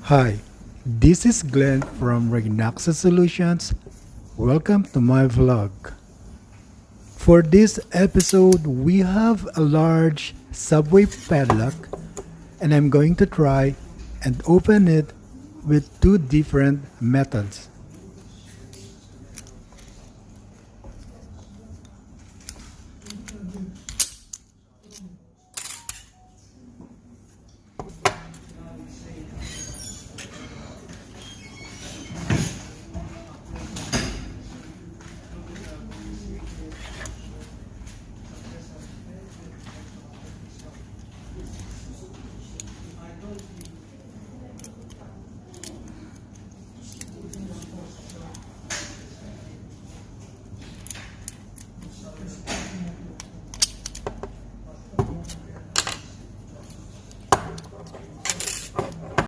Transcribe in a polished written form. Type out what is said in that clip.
Hi, this is Glenn from Regnaxa Solutions. Welcome to my vlog. For this episode, we have a large subway padlock, and I'm going to try and open it with two different methods.